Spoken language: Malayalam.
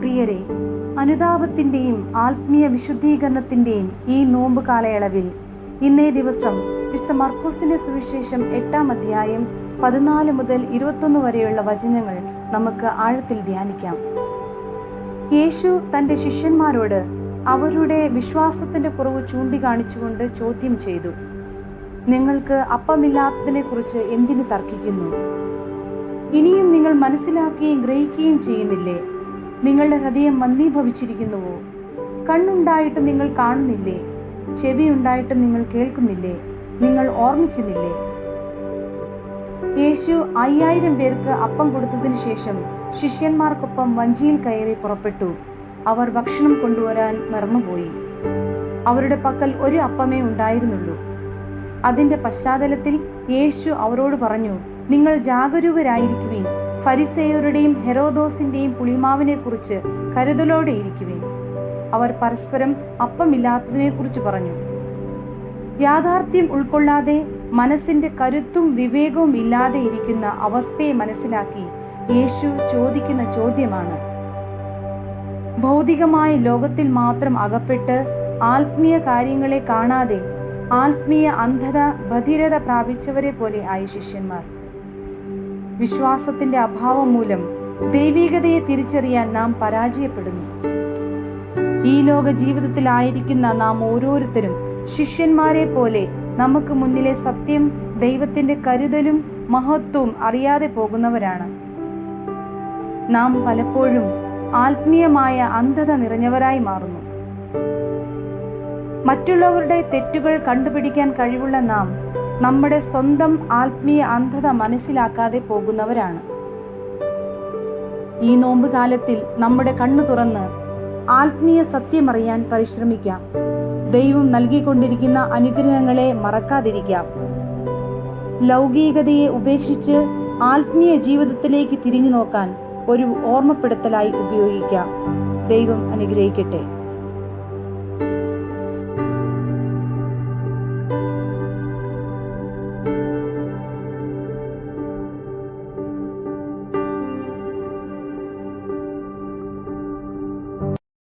പ്രിയരെ, അനുതാപത്തിൻ്റെയും ആത്മീയ വിശുദ്ധീകരണത്തിൻ്റെയും ഈ നോമ്പ് കാലയളവിൽ ഇന്നേ ദിവസം വിശുദ്ധ മർക്കോസിന്റെ സുവിശേഷം 8-ാം അധ്യായം 14 മുതൽ 21 വരെയുള്ള വചനങ്ങൾ നമുക്ക് ആഴത്തിൽ ധ്യാനിക്കാം. യേശു തൻ്റെ ശിഷ്യന്മാരോട് അവരുടെ വിശ്വാസത്തിന്റെ കുറവ് ചൂണ്ടിക്കാണിച്ചുകൊണ്ട് ചോദ്യം ചെയ്തു: നിങ്ങൾക്ക് അപ്പമില്ലാത്തതിനെ കുറിച്ച് എന്തിനു തർക്കിക്കുന്നു? ഇനിയും നിങ്ങൾ മനസ്സിലാക്കുകയും ഗ്രഹിക്കുകയും ചെയ്യുന്നില്ലേ? നിങ്ങളുടെ ഹൃദയം മന്ദീഭവിച്ചിരിക്കുന്നുവോ? കണ്ണുണ്ടായിട്ടും നിങ്ങൾ കാണുന്നില്ലേ? ചെവിയുണ്ടായിട്ടും നിങ്ങൾ കേൾക്കുന്നില്ലേ? നിങ്ങൾ ഓർമ്മിക്കുന്നില്ലേ? യേശു 5000 പേർക്ക് അപ്പം കൊടുത്തതിന് ശേഷം ശിഷ്യന്മാർക്കൊപ്പം വഞ്ചിയിൽ കയറി പുറപ്പെട്ടു. അവർ ഭക്ഷണം കൊണ്ടുവരാൻ മറന്നുപോയി. അവരുടെ പക്കൽ ഒരു അപ്പമേ ഉണ്ടായിരുന്നുള്ളൂ. അതിന്റെ പശ്ചാത്തലത്തിൽ യേശു അവരോട് പറഞ്ഞു: നിങ്ങൾ ജാഗരൂകരായിരിക്കുവിൻ. ഫരിസേയരുടെയും ഹെരോദോസിന്റെയും പുളിമാവിനെ കുറിച്ച് കരുതലോടെ ഇരിക്കുവിൻ. അവർ പരസ്പരം അപ്പമില്ലാത്തതിനെ കുറിച്ച് പറഞ്ഞു. യാഥാർത്ഥ്യം ഉൾക്കൊള്ളാതെ മനസ്സിന്റെ കരുത്തും വിവേകവും ഇല്ലാതെ ഇരിക്കുന്ന അവസ്ഥയെ മനസ്സിലാക്കി യേശു ചോദിക്കുന്ന ചോദ്യമാണ്. ഭൗതികമായ ലോകത്തിൽ മാത്രം അകപ്പെട്ട് ആത്മീയ കാര്യങ്ങളെ കാണാതെ ആത്മീയ അന്ധത, ബധിരത പ്രാപിച്ചവരെ പോലെ ആയി ശിഷ്യന്മാർ. വിശ്വാസത്തിന്റെ അഭാവം മൂലം ദൈവികതയെ തിരിച്ചറിയാൻ നാം പരാജയപ്പെടുന്നു. ഈ ലോക ജീവിതത്തിലായിരിക്കുന്ന നാം ഓരോരുത്തരും ശിഷ്യന്മാരെ പോലെ നമുക്ക് മുന്നിലെ സത്യം, ദൈവത്തിന്റെ കരുതലും മഹത്വവും അറിയാതെ പോകുന്നവരാണ്. നാം പലപ്പോഴും ആത്മീയമായ അന്ധത നിറഞ്ഞവരായി മാറുന്നു. മറ്റുള്ളവരുടെ തെറ്റുകൾ കണ്ടുപിടിക്കാൻ കഴിവുള്ള നാം നമ്മുടെ സ്വന്തം ആത്മീയ അന്ധത മനസ്സിലാക്കാതെ പോകുന്നവരാണ്. ഈ നോമ്പ് കാലത്തിൽ നമ്മുടെ കണ്ണു തുറന്ന് ആത്മീയ സത്യമറിയാൻ പരിശ്രമിക്കാം. ദൈവം നൽകിക്കൊണ്ടിരിക്കുന്ന അനുഗ്രഹങ്ങളെ മറക്കാതിരിക്കാം. ലൗകികതയെ ഉപേക്ഷിച്ച് ആത്മീയ ജീവിതത്തിലേക്ക് തിരിഞ്ഞു നോക്കാൻ ഒരു ഓർമ്മപ്പെടുത്തലായി ഉപയോഗിക്കാം. ദൈവം അനുഗ്രഹിക്കട്ടെ.